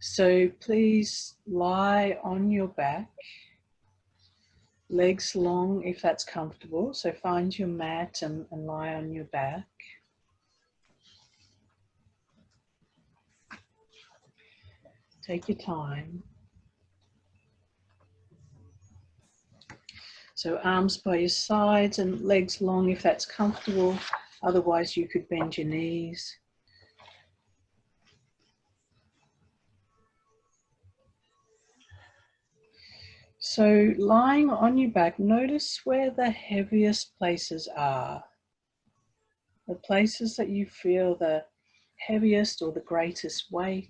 So please lie on your back, legs long if that's comfortable. So find your mat and lie on your back. Take your time. So arms by your sides and legs long if that's comfortable. Otherwise you could bend your knees. So lying on your back, notice where the heaviest places are. The places that you feel the heaviest or the greatest weight.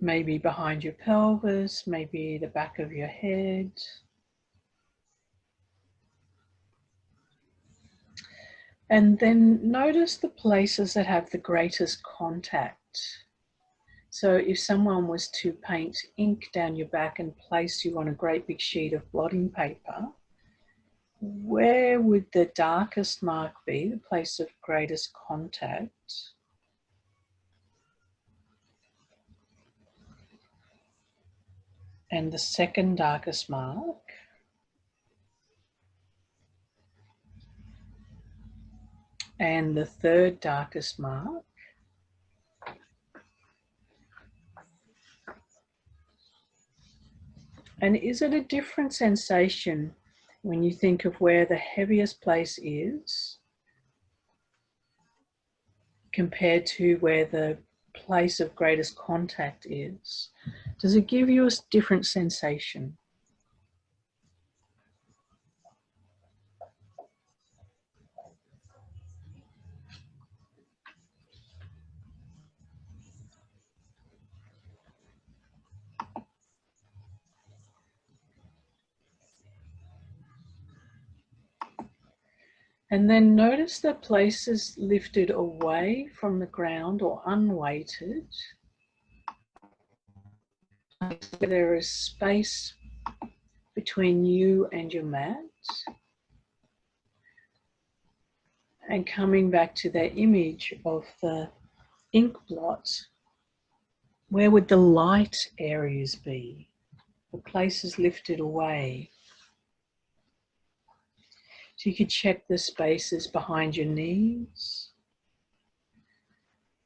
Maybe behind your pelvis, maybe the back of your head. And then notice the places that have the greatest contact. So if someone was to paint ink down your back and place you on a great big sheet of blotting paper, where would the darkest mark be, the place of greatest contact? And the second darkest mark? And the third darkest mark? And is it a different sensation when you think of where the heaviest place is compared to where the place of greatest contact is? Does it give you a different sensation? And then notice the places lifted away from the ground or unweighted. There is space between you and your mat. And coming back to that image of the ink blot, where would the light areas be? The places lifted away. So you could check the spaces behind your knees,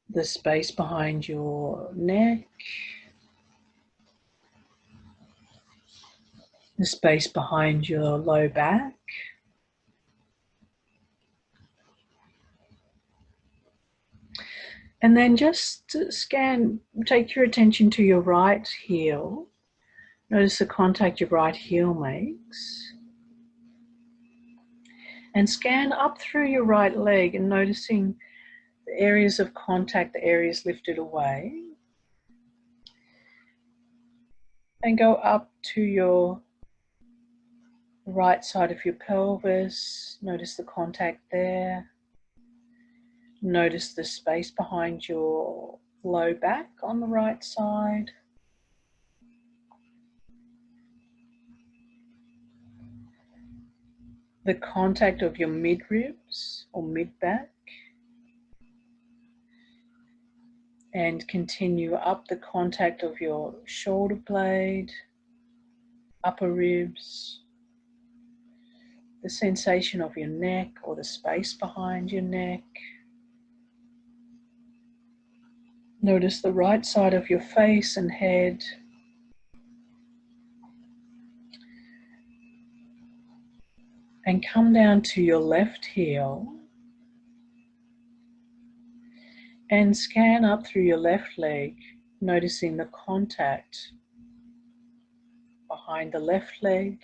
the space behind your neck, the space behind your low back. And then just scan, take your attention to your right heel. Notice the contact your right heel makes. And scan up through your right leg and noticing the areas of contact, the areas lifted away. And go up to your right side of your pelvis. Notice the contact there. Notice the space behind your low back on the right side. The contact of your mid-ribs or mid-back. And continue up the contact of your shoulder blade, upper ribs, the sensation of your neck or the space behind your neck. Notice the right side of your face and head. And come down to your left heel and scan up through your left leg, noticing the contact behind the left leg,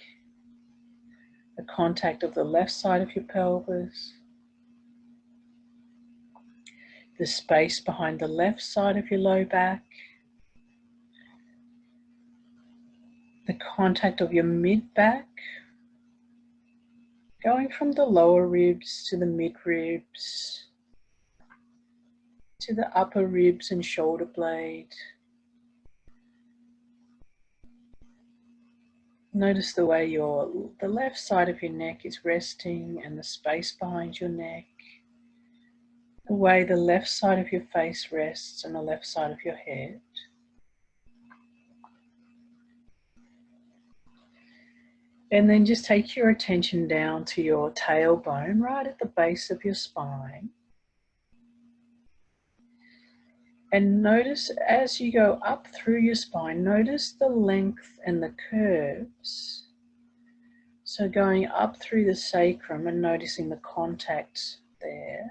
the contact of the left side of your pelvis, the space behind the left side of your low back, the contact of your mid-back, going from the lower ribs to the mid-ribs, to the upper ribs and shoulder blade, Notice the way the left side of your neck is resting and the space behind your neck. The way the left side of your face rests and the left side of your head. And then just take your attention down to your tailbone, right at the base of your spine. And notice as you go up through your spine, notice the length and the curves. So going up through the sacrum and noticing the contact there.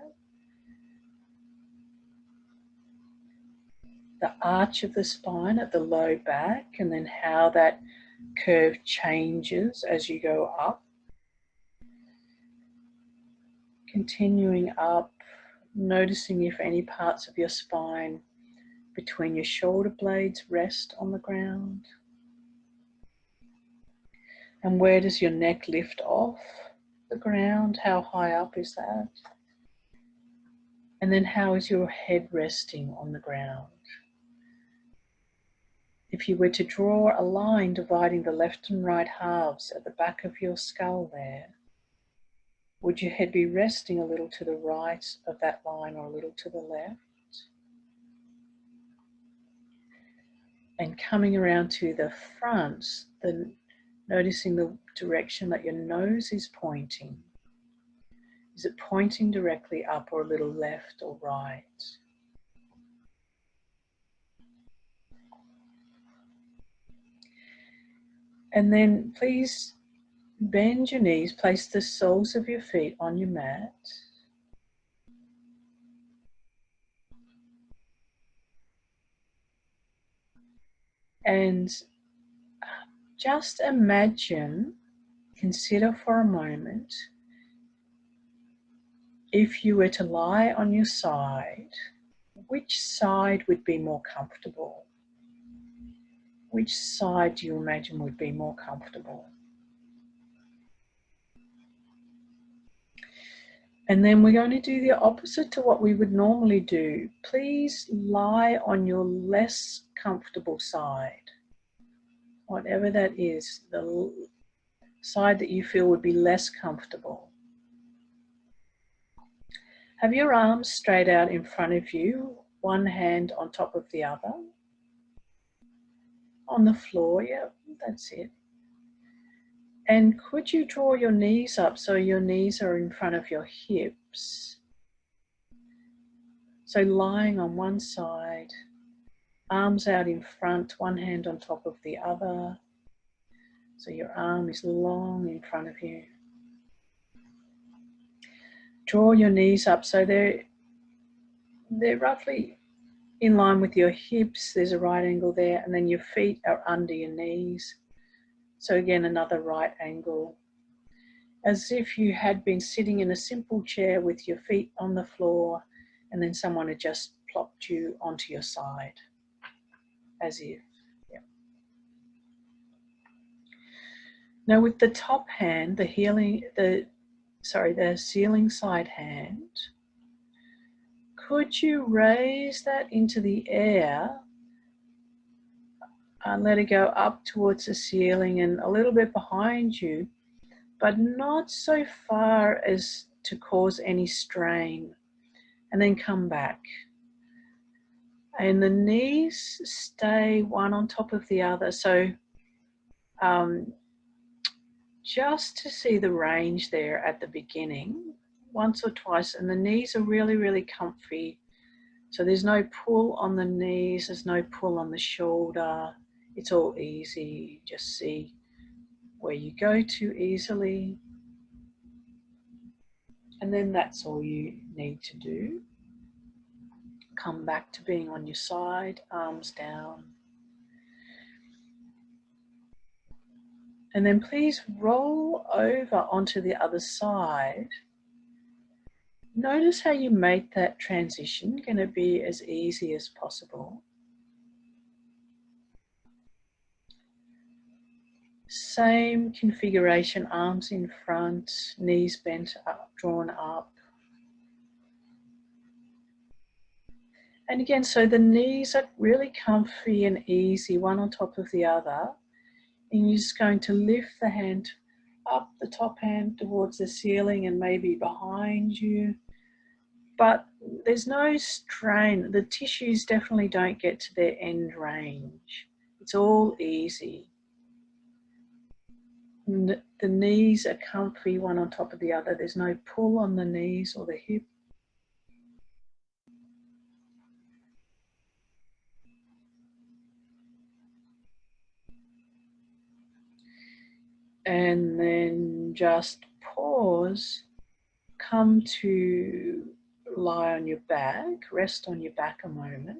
The arch of the spine at the low back, and then how that curve changes as you go up. Continuing up, noticing if any parts of your spine between your shoulder blades rest on the ground. And where does your neck lift off the ground? How high up is that? And then how is your head resting on the ground? If you were to draw a line dividing the left and right halves at the back of your skull there, would your head be resting a little to the right of that line or a little to the left? And coming around to the front, noticing the direction that your nose is pointing. Is it pointing directly up or a little left or right? And then please bend your knees, place the soles of your feet on your mat. And just imagine, consider for a moment, if you were to lie on your side, which side would be more comfortable? Which side do you imagine would be more comfortable? And then we're going to do the opposite to what we would normally do. Please lie on your less comfortable side. Whatever that is, the side that you feel would be less comfortable. Have your arms straight out in front of you, one hand on top of the other. On the floor, yeah, that's it. And could you draw your knees up so your knees are in front of your hips? So lying on one side, arms out in front, one hand on top of the other. So your arm is long in front of you. Draw your knees up so they're roughly in line with your hips. There's a right angle there, and then your feet are under your knees. So again, another right angle. As if you had been sitting in a simple chair with your feet on the floor, and then someone had just plopped you onto your side. As if, yeah. Now with the top hand, the ceiling side hand, could you raise that into the air and let it go up towards the ceiling and a little bit behind you, but not so far as to cause any strain, and then come back. And the knees stay one on top of the other. So just to see the range there at the beginning, once or twice, and the knees are really, really comfy. So there's no pull on the knees, there's no pull on the shoulder. It's all easy. Just see where you go to easily. And then that's all you need to do. Come back to being on your side, arms down. And then please roll over onto the other side. Notice how you make that transition, going to be as easy as possible. Same configuration, arms in front, knees bent up, drawn up. And again, so the knees are really comfy and easy, one on top of the other. And you're just going to lift the hand up, the top hand towards the ceiling and maybe behind you. But there's no strain. The tissues definitely don't get to their end range. It's all easy. And the knees are comfy, one on top of the other. There's no pull on the knees or the hip. And then just pause, come to lie on your back, rest on your back a moment.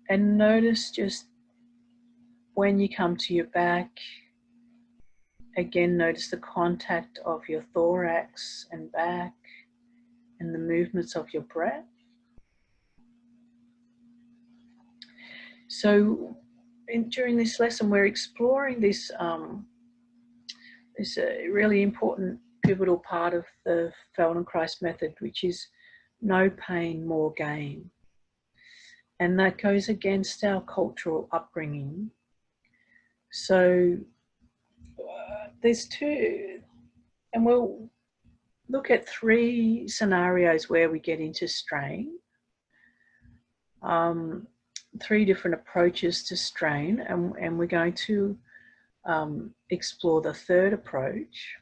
And notice just when you come to your back, again notice the contact of your thorax and back and the movements of your breath. So during this lesson, we're exploring this, this really important pivotal part of the Feldenkrais method, which is no pain, more gain. And that goes against our cultural upbringing. So there's two, and we'll look at 3 scenarios where we get into strain. 3 different approaches to strain, and we're going to explore the 3rd approach.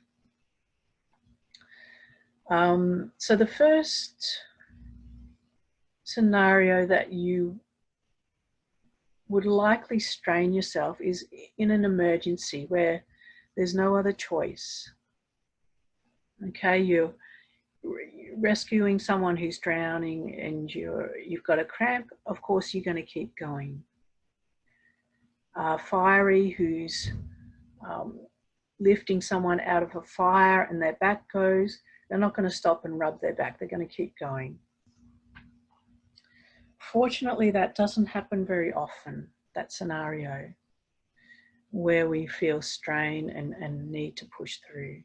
So the first scenario that you would likely strain yourself is in an emergency where there's no other choice. Okay, you're rescuing someone who's drowning and you've got a cramp. Of course, you're going to keep going. Fiery, who's lifting someone out of a fire and their back goes, they're not going to stop and rub their back. They're going to keep going. Fortunately, that doesn't happen very often, that scenario where we feel strain and need to push through.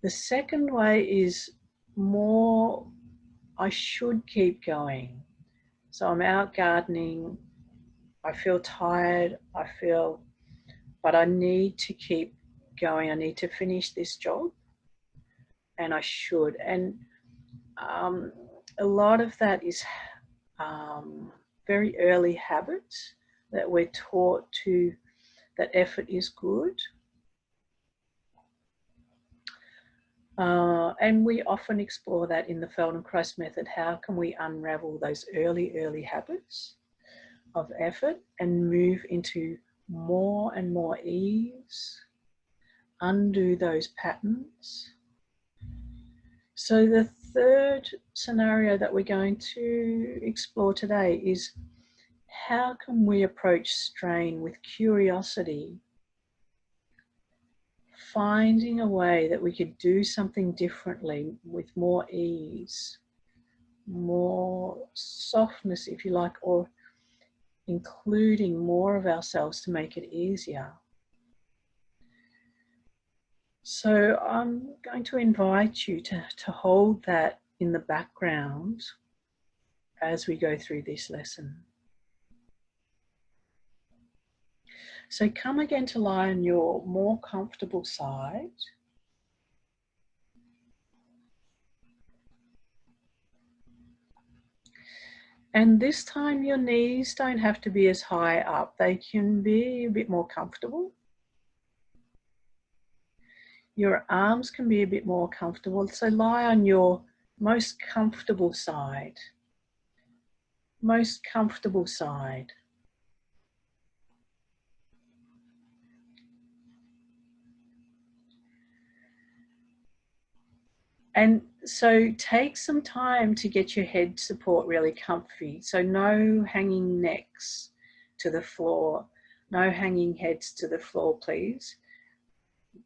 The second way is more, I should keep going. So I'm out gardening, I feel tired, but I need to keep going. I need to finish this job and I should. And a lot of that is very early habits that we're taught to, that effort is good. And we often explore that in the Feldenkrais method. How can we unravel those early habits of effort and move into more and more ease, undo those patterns? So the 3rd scenario that we're going to explore today is, how can we approach strain with curiosity, finding a way that we could do something differently with more ease, more softness, if you like, or including more of ourselves to make it easier. So I'm going to invite you to hold that in the background as we go through this lesson. So come again to lie on your more comfortable side. And this time your knees don't have to be as high up. They can be a bit more comfortable. Your arms can be a bit more comfortable. So lie on your most comfortable side. Most comfortable side. And so take some time to get your head support really comfy. So no hanging necks to the floor, no hanging heads to the floor, please.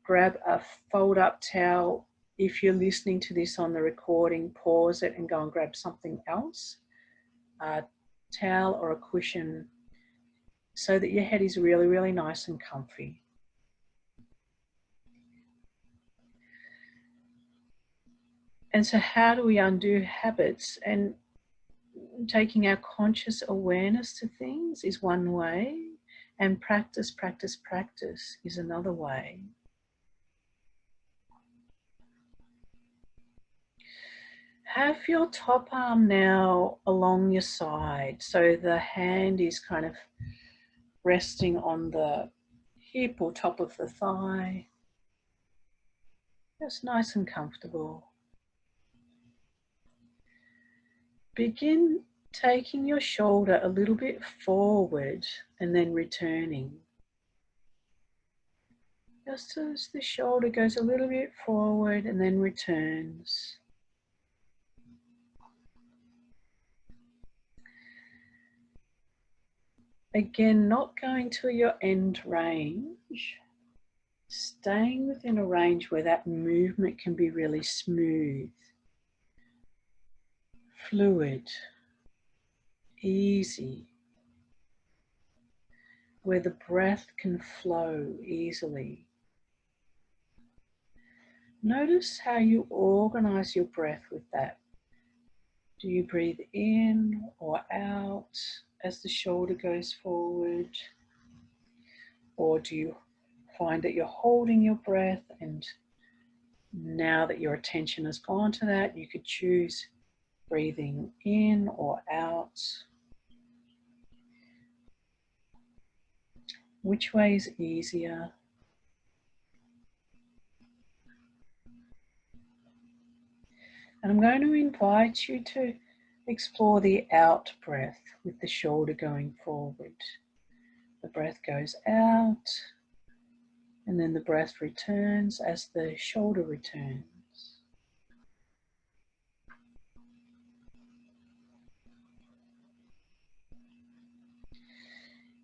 Grab a fold up towel. If you're listening to this on the recording, pause it and go and grab something else, a towel or a cushion, so that your head is really, really nice and comfy. And so how do we undo habits? And taking our conscious awareness to things is one way, and practice is another way. Have your top arm now along your side, so the hand is kind of resting on the hip or top of the thigh. Just nice and comfortable. Begin taking your shoulder a little bit forward and then returning. Just as the shoulder goes a little bit forward and then returns. Again, not going to your end range, staying within a range where that movement can be really smooth, fluid, easy, where the breath can flow easily. Notice how you organize your breath with that. Do you breathe in or out as the shoulder goes forward? Or do you find that you're holding your breath, and now that your attention has gone to that, you could choose breathing in or out? Which way is easier? And I'm going to invite you to explore the out breath with the shoulder going forward. The breath goes out, and then the breath returns as the shoulder returns.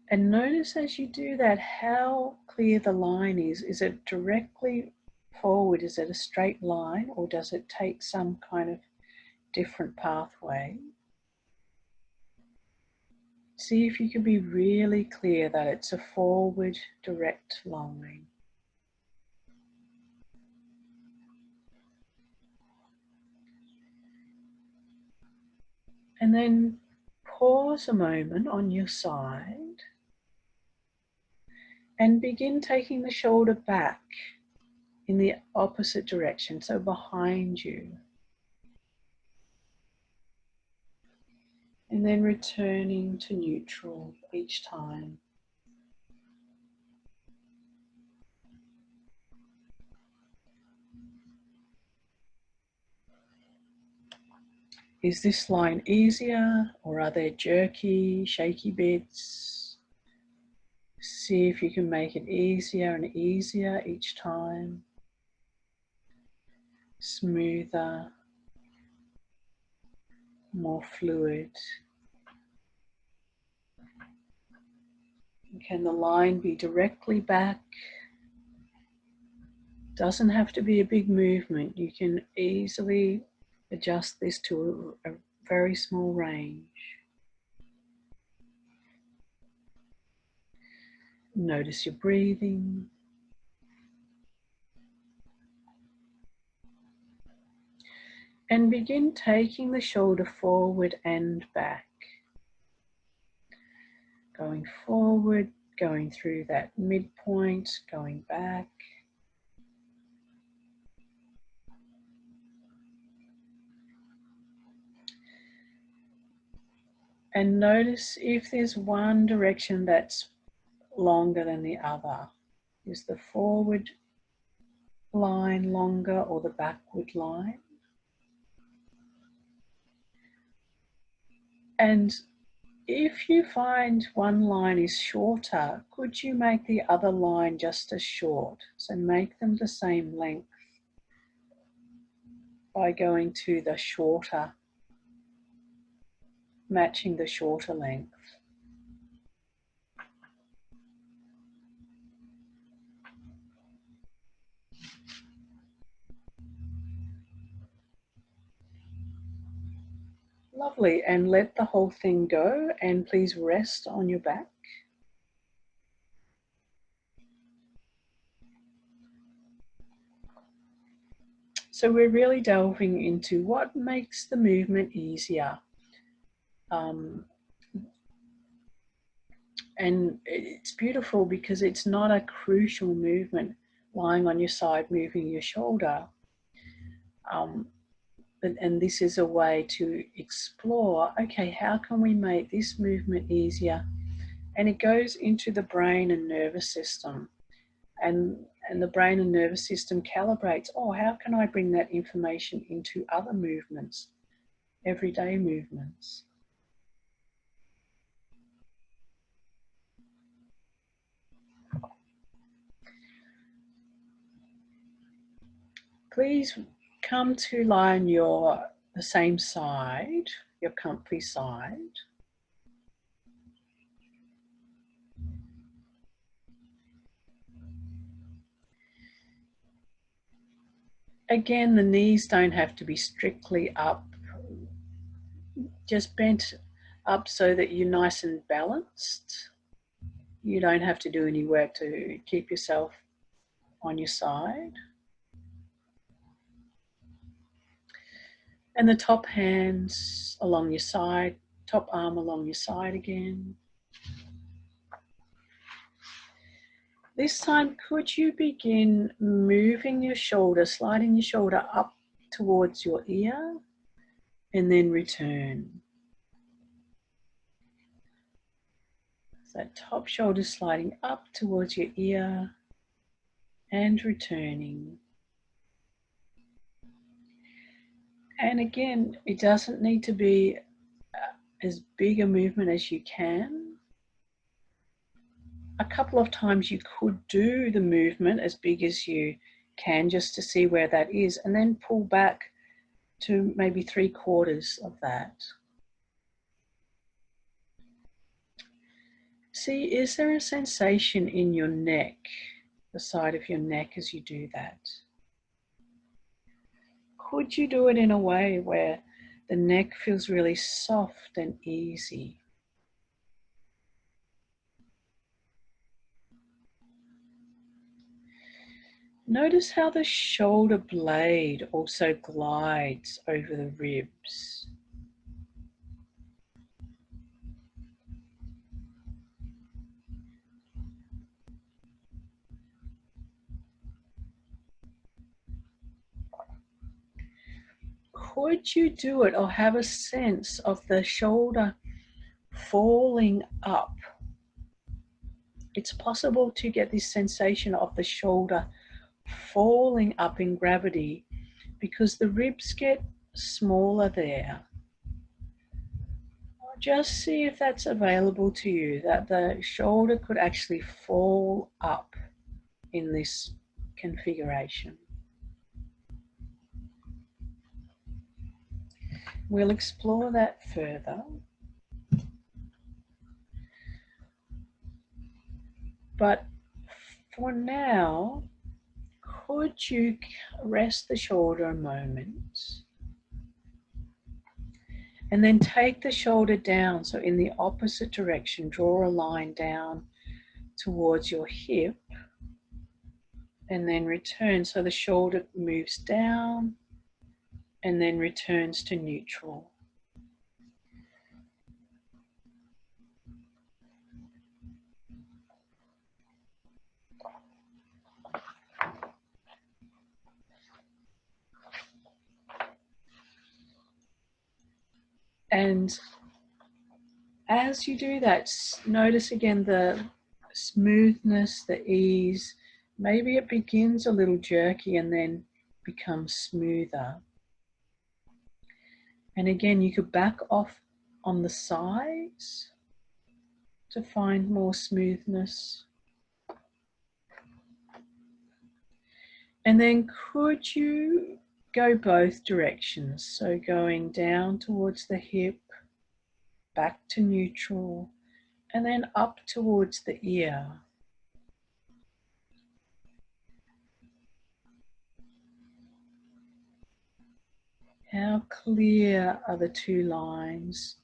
And notice as you do that how clear the line is. Is it directly forward? Is it a straight line, or does it take some kind of different pathway? See if you can be really clear that it's a forward direct line. And then pause a moment on your side and begin taking the shoulder back in the opposite direction, so behind you. And then returning to neutral each time. Is this line easier, or are there jerky, shaky bits? See if you can make it easier and easier each time. Smoother, more fluid. Can the line be directly back? Doesn't have to be a big movement. You can easily adjust this to a very small range. Notice your breathing. And begin taking the shoulder forward and back. Going forward, going through that midpoint, going back. And notice if there's one direction that's longer than the other. Is the forward line longer or the backward line? And if you find one line is shorter, could you make the other line just as short? So make them the same length by going to the shorter, matching the shorter length. Lovely, and let the whole thing go, and please rest on your back. So we're really delving into what makes the movement easier. And it's beautiful because it's not a crucial movement, lying on your side, moving your shoulder. And this is a way to explore, okay, how can we make this movement easier? And it goes into the brain and nervous system. And the brain and nervous system calibrates, oh, how can I bring that information into other movements, everyday movements? Please come to lie on the same side, your comfy side. Again, the knees don't have to be strictly up, just bent up so that you're nice and balanced. You don't have to do any work to keep yourself on your side. And the top hands along your side, top arm along your side again. This time, could you begin moving your shoulder, sliding your shoulder up towards your ear, and then return. So that top shoulder sliding up towards your ear and returning. And again, it doesn't need to be as big a movement as you can. A couple of times you could do the movement as big as you can just to see where that is, and then pull back to maybe 3/4 of that. See, is there a sensation in your neck, the side of your neck, as you do that? Could you do it in a way where the neck feels really soft and easy? Notice how the shoulder blade also glides over the ribs. Could you do it or have a sense of the shoulder falling up? It's possible to get this sensation of the shoulder falling up in gravity because the ribs get smaller there. Just see if that's available to you, that the shoulder could actually fall up in this configuration. We'll explore that further. But for now, could you rest the shoulder a moment and then take the shoulder down, so in the opposite direction, draw a line down towards your hip and then return, so the shoulder moves down and then returns to neutral. And as you do that, notice again the smoothness, the ease. Maybe it begins a little jerky and then becomes smoother. And again, you could back off on the sides to find more smoothness. And then could you go both directions? So going down towards the hip, back to neutral, and then up towards the ear. How clear are the two lines?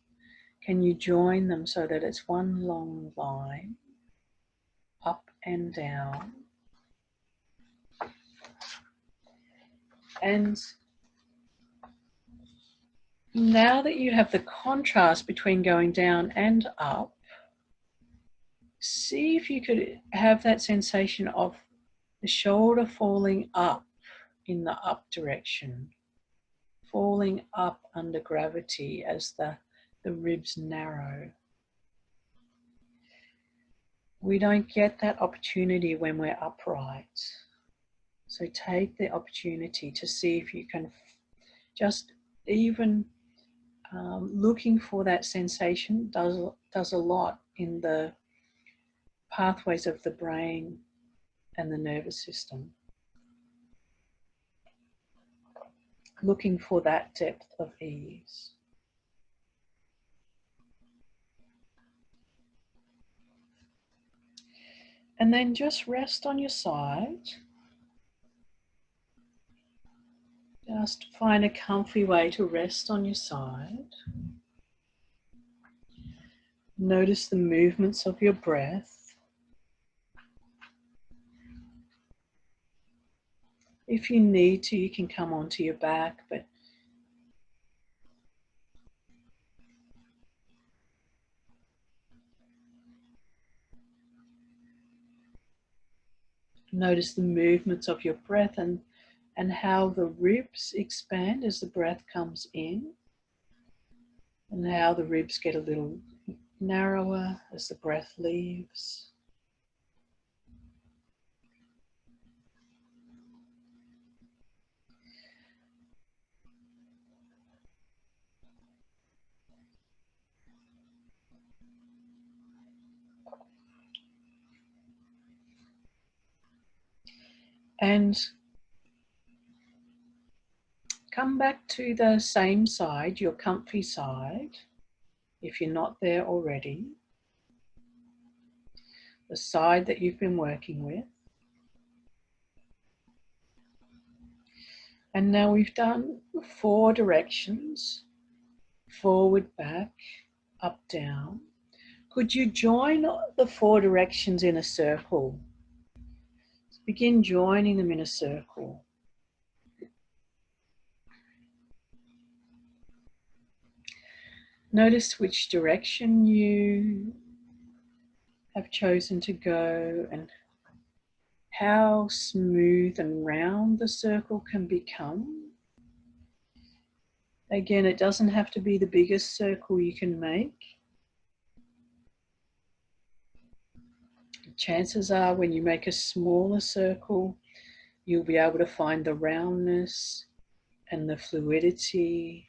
Can you join them so that it's one long line, up and down? And now that you have the contrast between going down and up, see if you could have that sensation of the shoulder falling up in the up direction, falling up under gravity as the ribs narrow. We don't get that opportunity when we're upright. So take the opportunity to see if you can just even looking for that sensation does a lot in the pathways of the brain and the nervous system. Looking for that depth of ease. And then just rest on your side. Just find a comfy way to rest on your side. Notice the movements of your breath. If you need to, you can come onto your back, but notice the movements of your breath and how the ribs expand as the breath comes in, and how the ribs get a little narrower as the breath leaves. And come back to the same side, your comfy side, if you're not there already. The side that you've been working with. And now we've done 4 directions: forward, back, up, down. Could you join the 4 directions in a circle? Begin joining them in a circle. Notice which direction you have chosen to go and how smooth and round the circle can become. Again, it doesn't have to be the biggest circle you can make. Chances are when you make a smaller circle, you'll be able to find the roundness and the fluidity.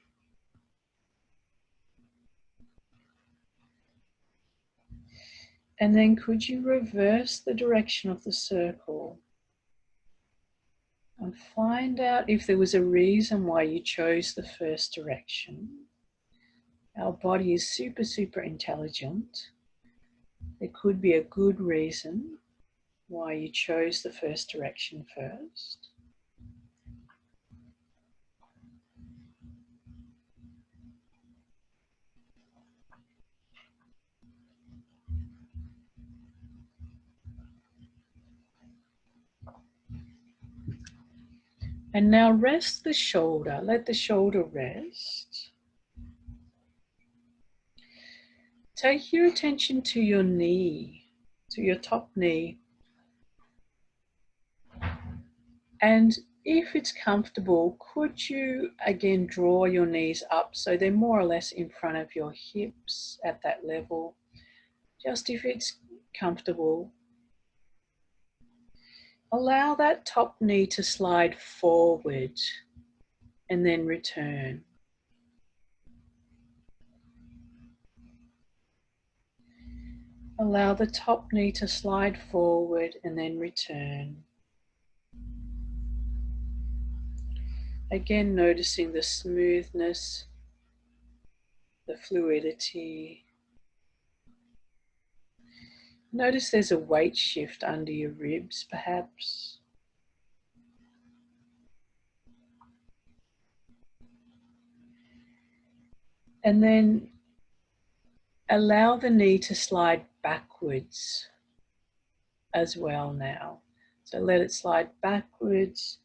And then could you reverse the direction of the circle and find out if there was a reason why you chose the first direction. Our body is super intelligent. There could be a good reason why you chose the first direction first. And now rest the shoulder, let the shoulder rest. Take your attention to your knee, to your top knee. And if it's comfortable, could you again draw your knees up so they're more or less in front of your hips at that level? Just if it's comfortable. Allow that top knee to slide forward and then return. Allow the top knee to slide forward and then return. Again, noticing the smoothness, the fluidity. Notice there's a weight shift under your ribs, perhaps. And then allow the knee to slide backwards as well now. So let it slide backwards,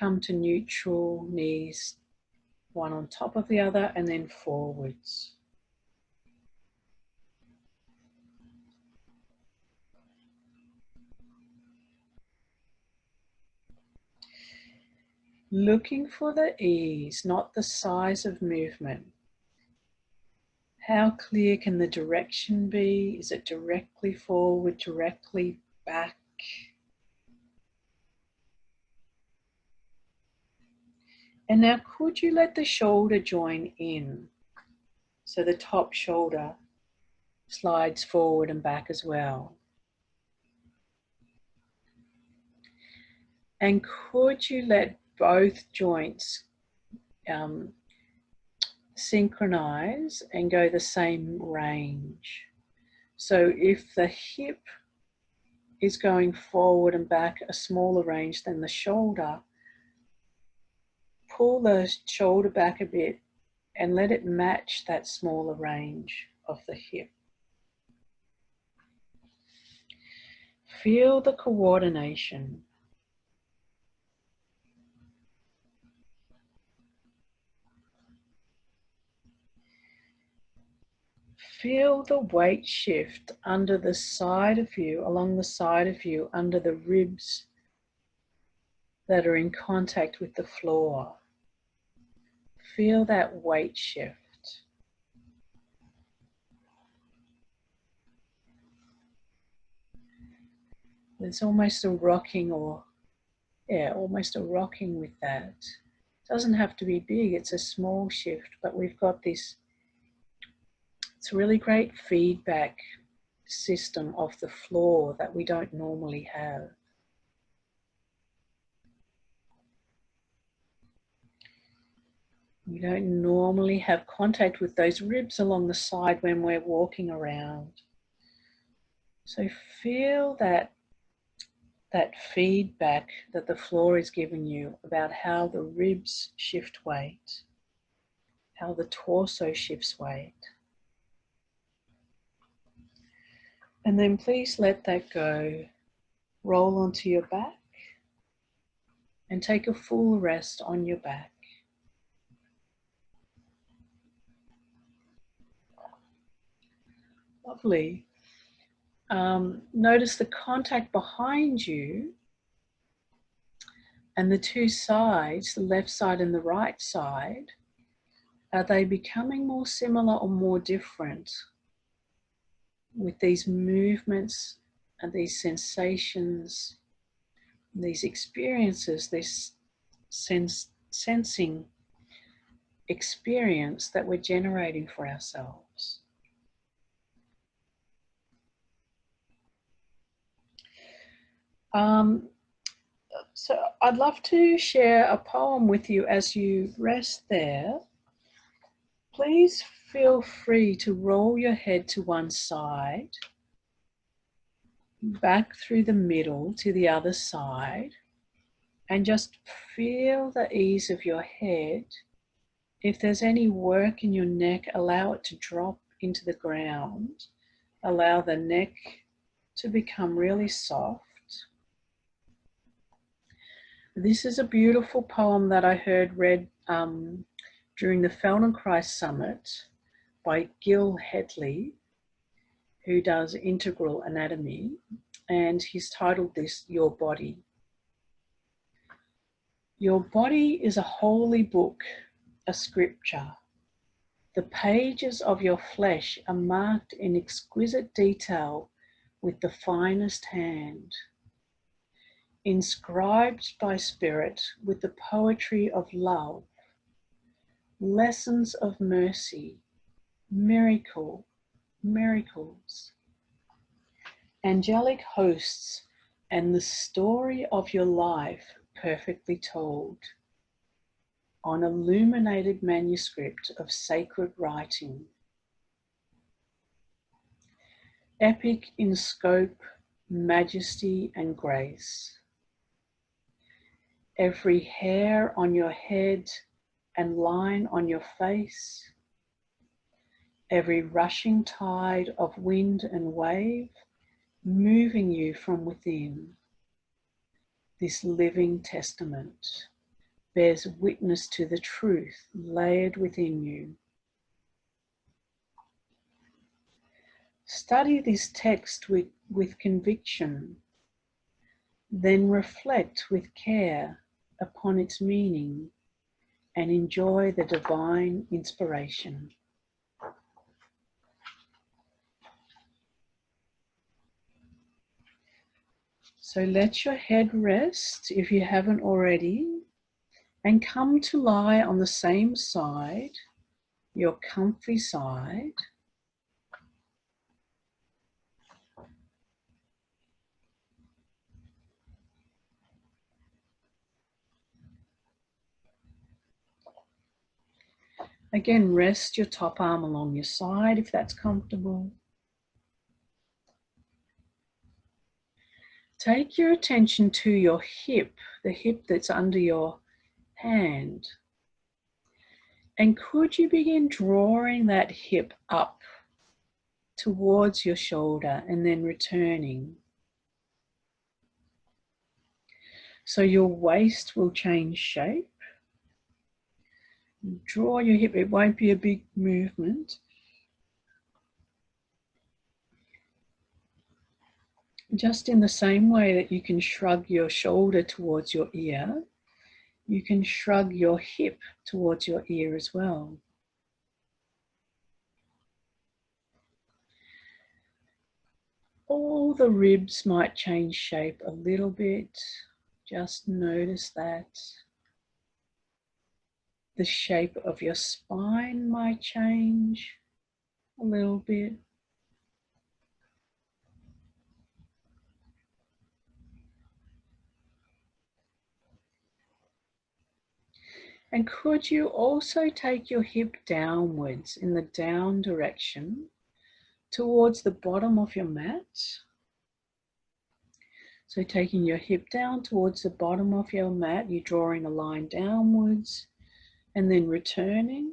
come to neutral, knees one on top of the other, and then forwards. Looking for the ease, not the size of movement. How clear can the direction be? Is it directly forward, directly back? And now could you let the shoulder join in? So the top shoulder slides forward and back as well. And could you let both joints synchronize and go the same range? So if the hip is going forward and back a smaller range than the shoulder, pull the shoulder back a bit and let it match that smaller range of the hip. Feel the coordination. Feel the weight shift under the side of you, along the side of you, under the ribs that are in contact with the floor. Feel that weight shift. There's almost a rocking almost a rocking with that. It doesn't have to be big, it's a small shift, but we've got this, it's a really great feedback system of the floor that we don't normally have. We don't normally have contact with those ribs along the side when we're walking around. So feel that feedback that the floor is giving you about how the ribs shift weight, how the torso shifts weight. And then please let that go. Roll onto your back and take a full rest on your back. Lovely. Notice the contact behind you and the two sides, the left side and the right side. Are they becoming more similar or more different with these movements and these sensations, these experiences, this sensing experience that we're generating for ourselves? So I'd love to share a poem with you as you rest there. Please feel free to roll your head to one side, back through the middle to the other side, and just feel the ease of your head. If there's any work in your neck, allow it to drop into the ground. Allow the neck to become really soft. This is a beautiful poem that I heard read during the Feldenkrais Summit by Gil Hedley, who does integral anatomy, and he's titled this, Your Body. Your body is a holy book, a scripture. The pages of your flesh are marked in exquisite detail with the finest hand, inscribed by spirit with the poetry of love, lessons of mercy, miracles, angelic hosts, and the story of your life perfectly told on illuminated manuscript of sacred writing. Epic in scope, majesty, and grace. Every hair on your head and line on your face, every rushing tide of wind and wave moving you from within, this living testament. bears witness to the truth layered within you. Study this text with conviction, then reflect with care upon its meaning and enjoy the divine inspiration. So let your head rest if you haven't already, and come to lie on the same side, your comfy side. Again, rest your top arm along your side if that's comfortable. Take your attention to your hip, the hip that's under your hand. And could you begin drawing that hip up towards your shoulder and then returning? So your waist will change shape. Draw your hip, it won't be a big movement. Just in the same way that you can shrug your shoulder towards your ear, you can shrug your hip towards your ear as well. All the ribs might change shape a little bit. Just notice that. The shape of your spine might change a little bit. And could you also take your hip downwards in the down direction towards the bottom of your mat? So taking your hip down towards the bottom of your mat, you're drawing a line downwards and then returning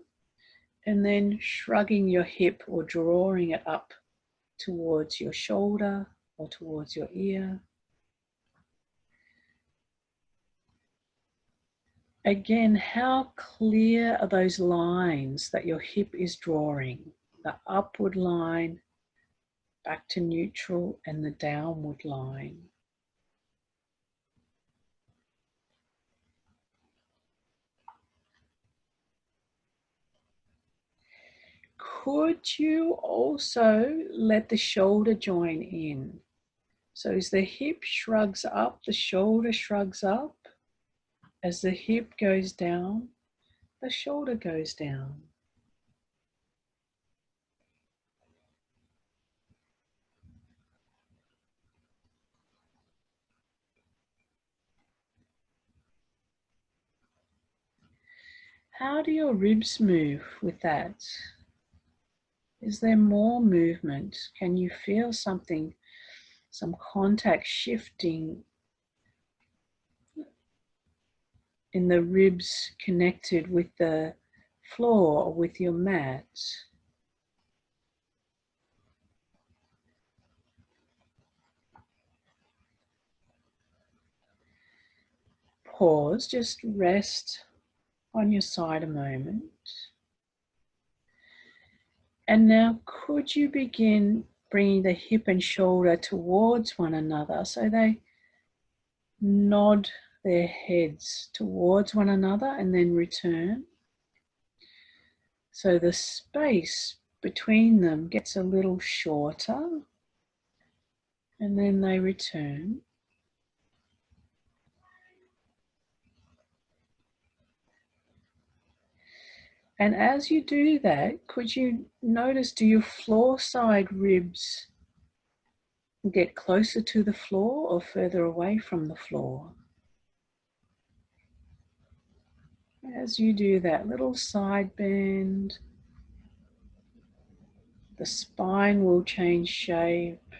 and then shrugging your hip or drawing it up towards your shoulder or towards your ear. Again, how clear are those lines that your hip is drawing? The upward line, back to neutral, and the downward line. Could you also let the shoulder join in? So as the hip shrugs up, the shoulder shrugs up. As the hip goes down, the shoulder goes down. How do your ribs move with that? Is there more movement? Can you feel something, some contact shifting in the ribs connected with the floor or with your mat? Pause, just rest on your side a moment. And now could you begin bringing the hip and shoulder towards one another so they nod their heads towards one another and then return. So the space between them gets a little shorter and then they return. And as you do that, could you notice, do your floor side ribs get closer to the floor or further away from the floor? As you do that little side bend, the spine will change shape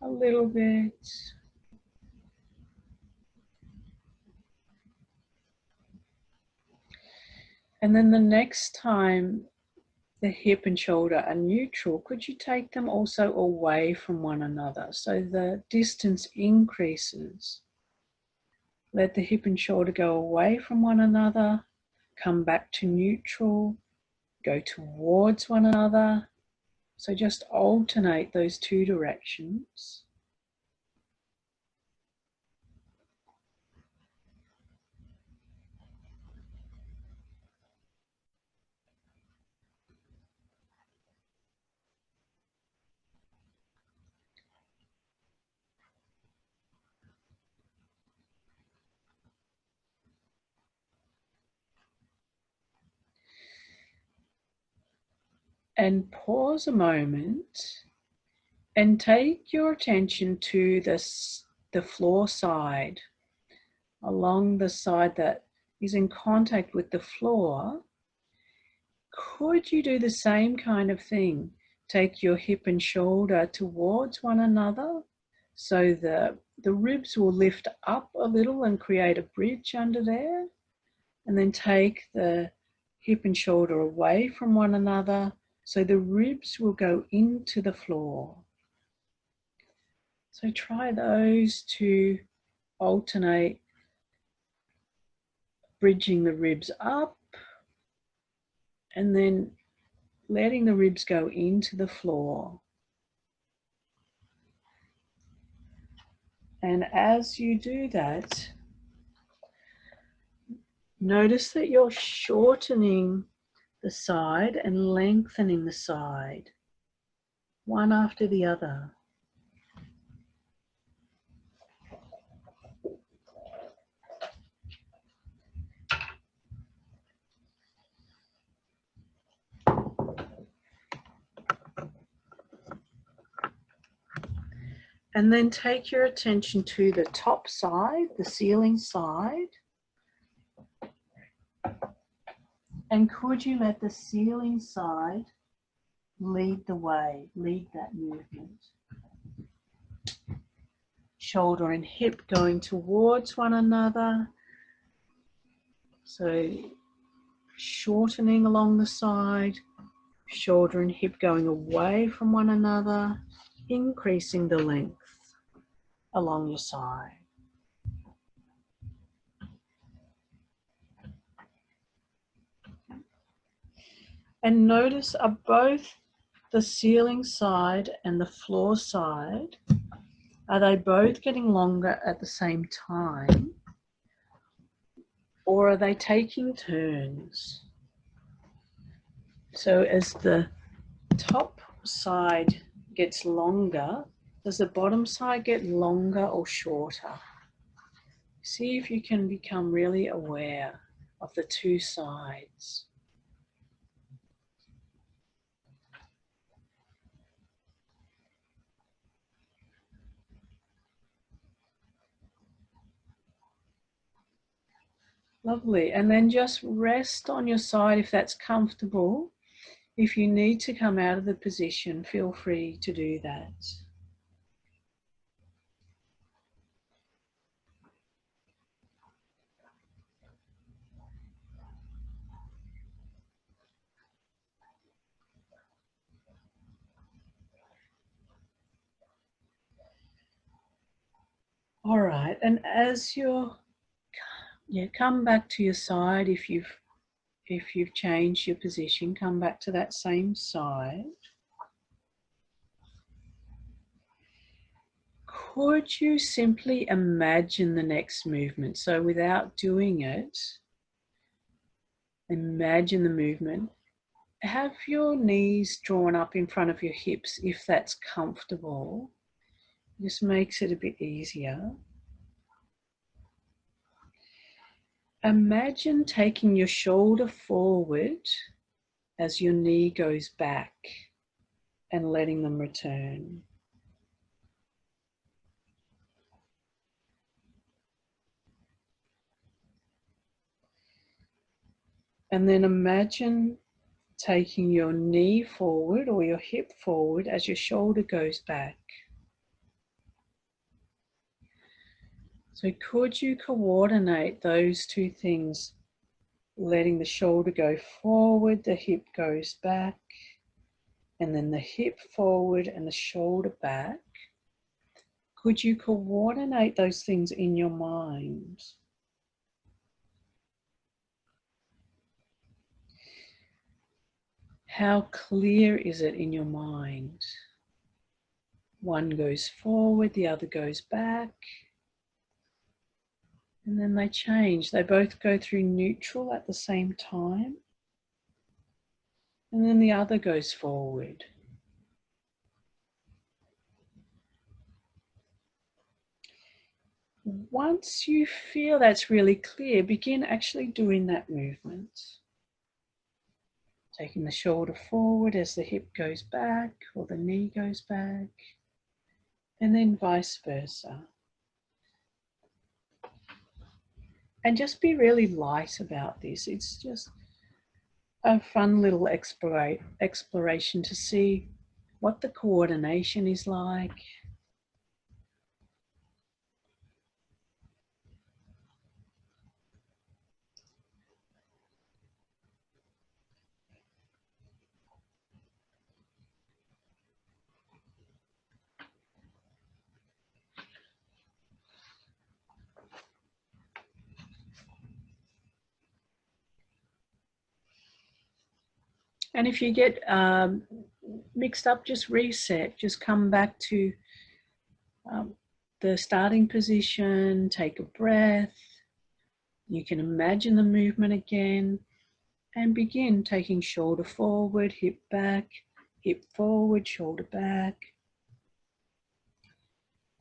a little bit. And then the next time the hip and shoulder are neutral, could you take them also away from one another so the distance increases? Let the hip and shoulder go away from one another, come back to neutral, go towards one another. So just alternate those two directions. And pause a moment and take your attention to the floor side, along the side that is in contact with the floor. Could you do the same kind of thing? Take your hip and shoulder towards one another so the ribs will lift up a little and create a bridge under there. And then take the hip and shoulder away from one another so the ribs will go into the floor. So try those to alternate, bridging the ribs up and then letting the ribs go into the floor. And as you do that, notice that you're shortening the side and lengthening the side, one after the other. And then take your attention to the top side, the ceiling side. And could you let the ceiling side lead the way, lead that movement? Shoulder and hip going towards one another. So shortening along the side, shoulder and hip going away from one another, increasing the length along your side. And notice, are both the ceiling side and the floor side, are they both getting longer at the same time? Or are they taking turns? So as the top side gets longer, does the bottom side get longer or shorter? See if you can become really aware of the two sides. Lovely. And then just rest on your side if that's comfortable. If you need to come out of the position, feel free to do that. All right, and as you're, come back to your side. If you've changed your position, come back to that same side. Could you simply imagine the next movement? So without doing it, imagine the movement. Have your knees drawn up in front of your hips if that's comfortable. Just makes it a bit easier. Imagine taking your shoulder forward as your knee goes back and letting them return. And then imagine taking your knee forward or your hip forward as your shoulder goes back. So could you coordinate those two things, letting the shoulder go forward, the hip goes back, and then the hip forward and the shoulder back? Could you coordinate those things in your mind? How clear is it in your mind? One goes forward, the other goes back. And then they change. They both go through neutral at the same time. And then the other goes forward. Once you feel that's really clear, begin actually doing that movement. Taking the shoulder forward as the hip goes back or the knee goes back, and then vice versa. And just be really light about this. It's just a fun little exploration to see what the coordination is like. And if you get mixed up, just reset. Just come back to the starting position, take a breath. You can imagine the movement again and begin taking shoulder forward, hip back, hip forward, shoulder back.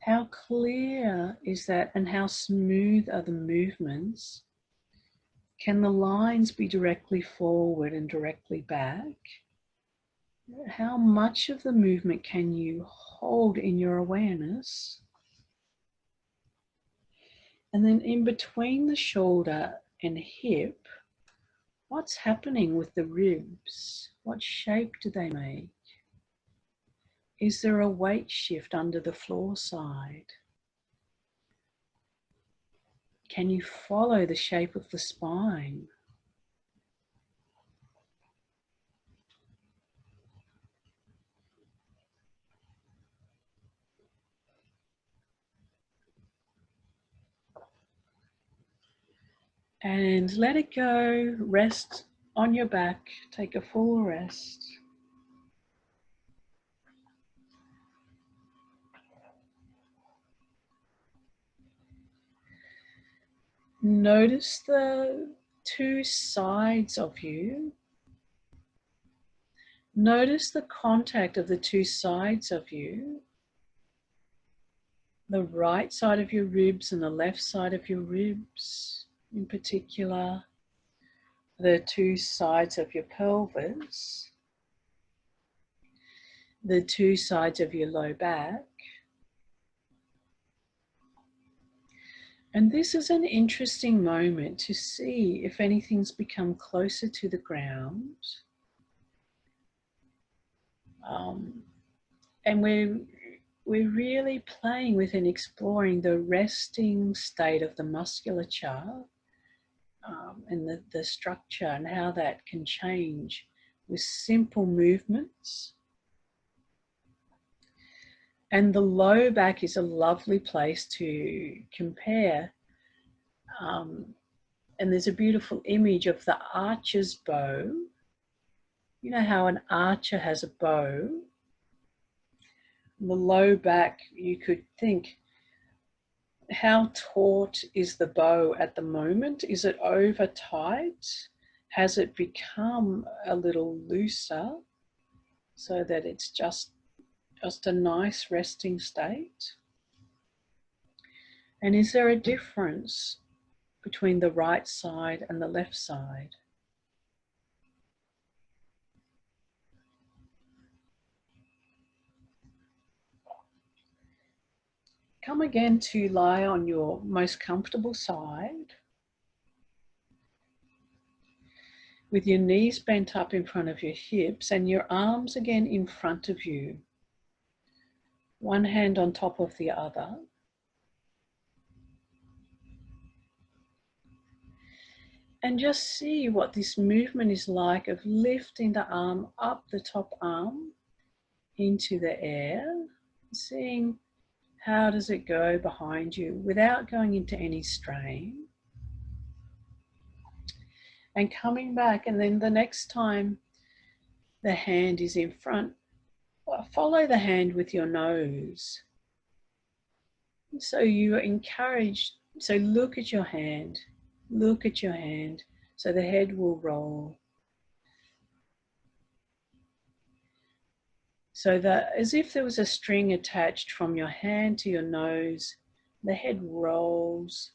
How clear is that and how smooth are the movements? Can the lines be directly forward and directly back? How much of the movement can you hold in your awareness? And then in between the shoulder and hip, what's happening with the ribs? What shape do they make? Is there a weight shift under the floor side? Can you follow the shape of the spine? And let it go. Rest on your back. Take a full rest. Notice the two sides of you. Notice the contact of the two sides of you. The right side of your ribs and the left side of your ribs in particular. The two sides of your pelvis. The two sides of your low back. And this is an interesting moment to see if anything's become closer to the ground. And we're really playing with and exploring the resting state of the musculature and the structure and how that can change with simple movements. And the low back is a lovely place to compare. And there's a beautiful image of the archer's bow. You know how an archer has a bow? The low back, you could think, how taut is the bow at the moment? Is it over tight? Has it become a little looser so that it's just a nice resting state? And is there a difference between the right side and the left side? Come again to lie on your most comfortable side with your knees bent up in front of your hips and your arms again in front of you. One hand on top of the other. And just see what this movement is like of lifting the arm up, the top arm into the air, seeing how does it go behind you without going into any strain. And coming back, and then the next time the hand is in front, follow the hand with your nose. So you are encouraged, so look at your hand, look at your hand, so the head will roll. So that as if there was a string attached from your hand to your nose, the head rolls.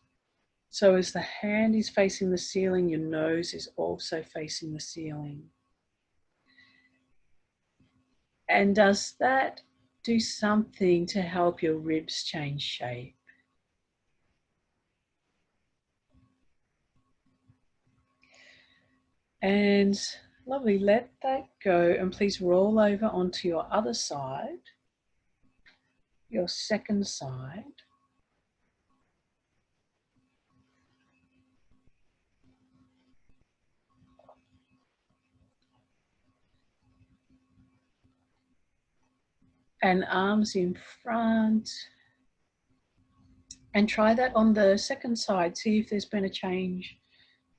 So as the hand is facing the ceiling, your nose is also facing the ceiling. And does that do something to help your ribs change shape? And lovely, let that go, and please roll over onto your other side, your second side. And arms in front. And try that on the second side. See if there's been a change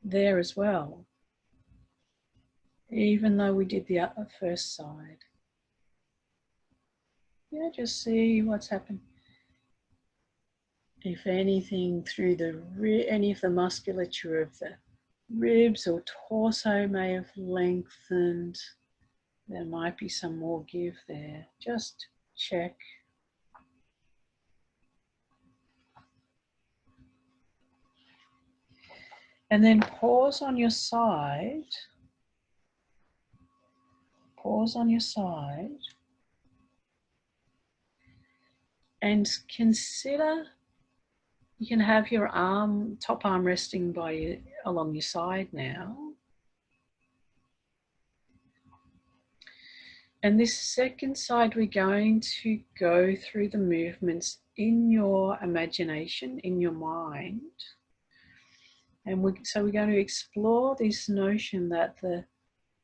there as well, even though we did the first side. Yeah, just see what's happened. If anything, through any of the musculature of the ribs or torso may have lengthened. There might be some more give there. Just check. And then pause on your side. Pause on your side. And consider, you can have your arm, top arm resting along your side now. And this second side, we're going to go through the movements in your imagination, in your mind. And so we're going to explore this notion that the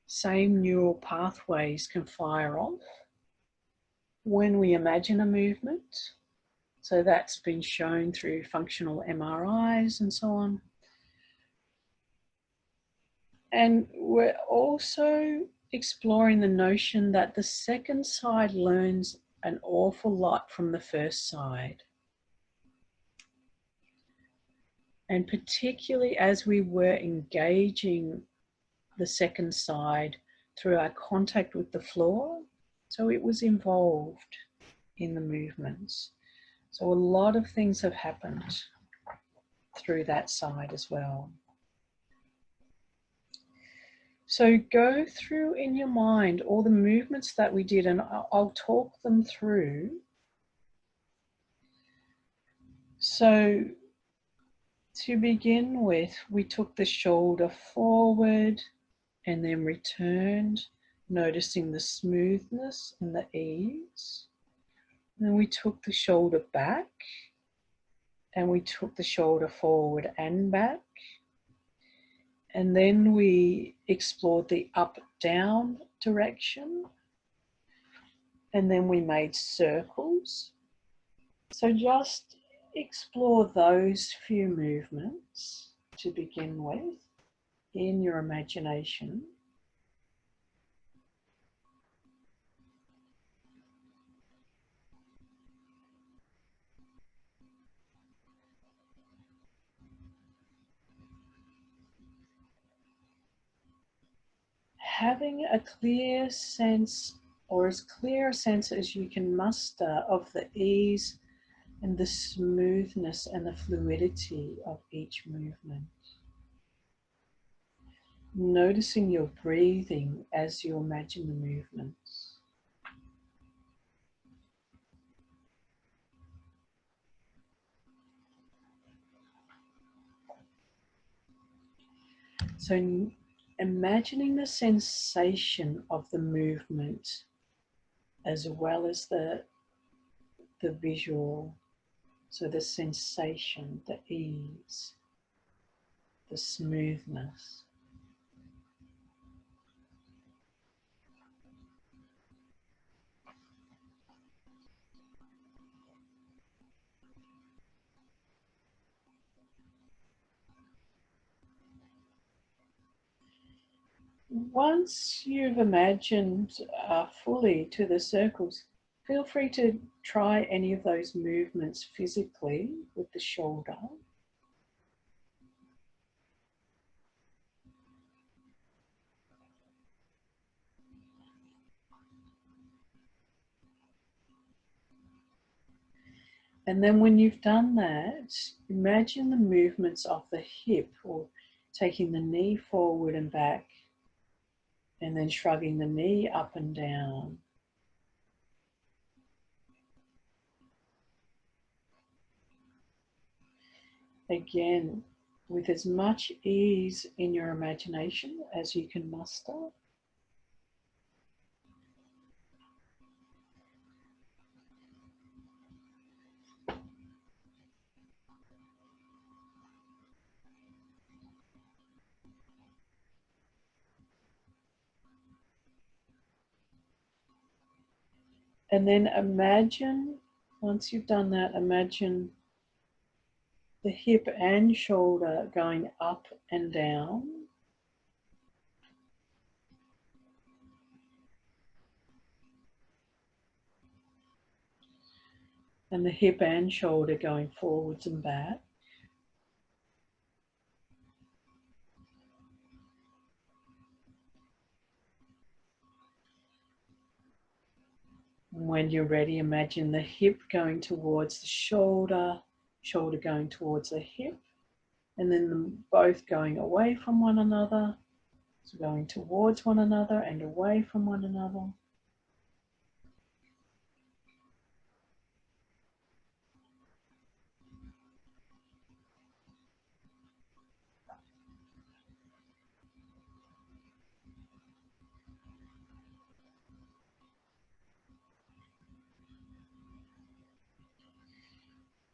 same neural pathways can fire off when we imagine a movement. So that's been shown through functional MRIs and so on. And we're also exploring the notion that the second side learns an awful lot from the first side. And particularly as we were engaging the second side through our contact with the floor, so it was involved in the movements. So a lot of things have happened through that side as well. So go through in your mind all the movements that we did, and I'll talk them through. So to begin with, we took the shoulder forward and then returned, noticing the smoothness and the ease. Then we took the shoulder back and we took the shoulder forward and back. And then we explored the up-down direction. And then we made circles. So just explore those few movements to begin with in your imagination. Having a clear sense, or as clear a sense as you can muster, of the ease and the smoothness and the fluidity of each movement. Noticing your breathing as you imagine the movements. So imagining the sensation of the movement as well as the visual. So the sensation, the ease, the smoothness. Once you've imagined fully to the circles, feel free to try any of those movements physically with the shoulder. And then when you've done that, imagine the movements of the hip, or taking the knee forward and back, and then shrugging the knee up and down. Again, with as much ease in your imagination as you can muster. And then imagine, once you've done that, imagine the hip and shoulder going up and down. And the hip and shoulder going forwards and back. And when you're ready, imagine the hip going towards the shoulder, shoulder going towards the hip, and then them both going away from one another. So going towards one another and away from one another.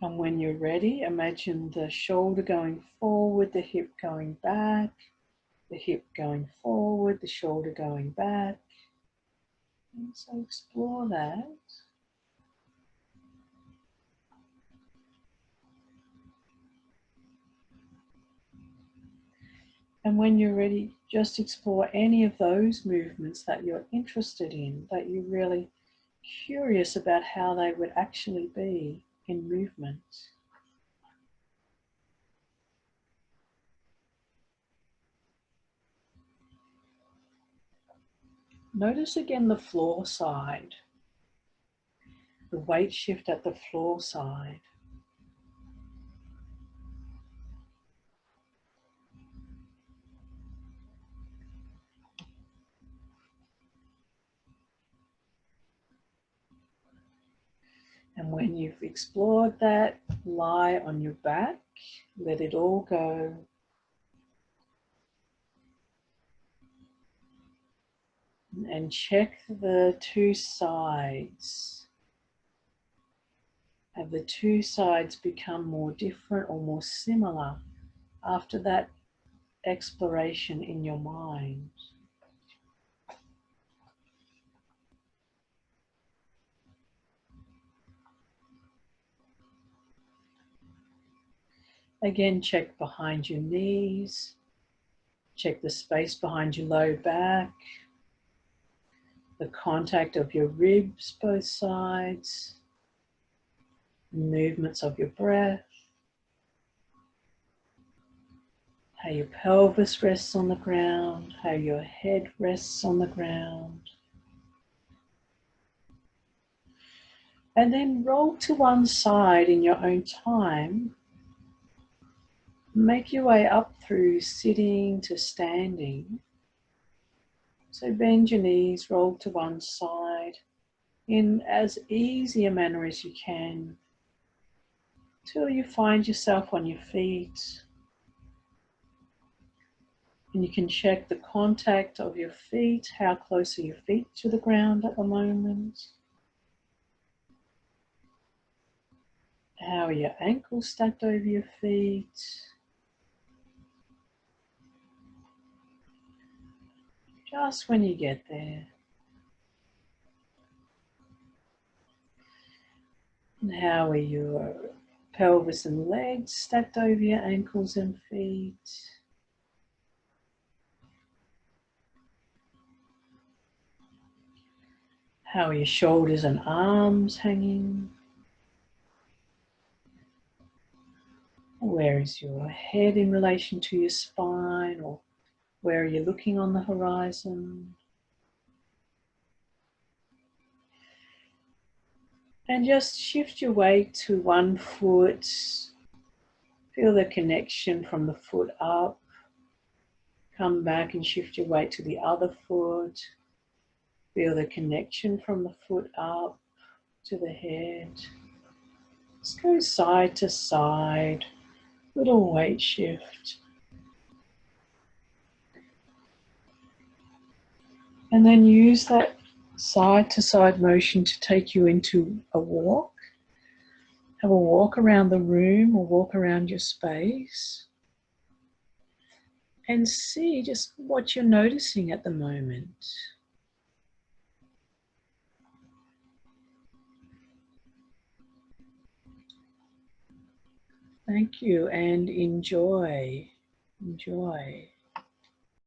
And when you're ready, imagine the shoulder going forward, the hip going back, the hip going forward, the shoulder going back. And so explore that. And when you're ready, just explore any of those movements that you're interested in, that you're really curious about how they would actually be in movement. Notice again the floor side, the weight shift at the floor side. And when you've explored that, lie on your back, let it all go. And check the two sides. Have the two sides become more different or more similar after that exploration in your mind? Again, check behind your knees. Check the space behind your low back. The contact of your ribs, both sides. Movements of your breath. How your pelvis rests on the ground. How your head rests on the ground. And then roll to one side in your own time. Make your way up through sitting to standing. So bend your knees, roll to one side in as easy a manner as you can till you find yourself on your feet. And you can check the contact of your feet. How close are your feet to the ground at the moment? How are your ankles stacked over your feet? Just when you get there. And how are your pelvis and legs stacked over your ankles and feet? How are your shoulders and arms hanging? Where is your head in relation to your spine, or where are you looking on the horizon? And just shift your weight to one foot. Feel the connection from the foot up. Come back and shift your weight to the other foot. Feel the connection from the foot up to the head. Just go side to side, little weight shift. And then use that side to side motion to take you into a walk. Have a walk around the room or walk around your space. And see just what you're noticing at the moment. Thank you and enjoy. Enjoy.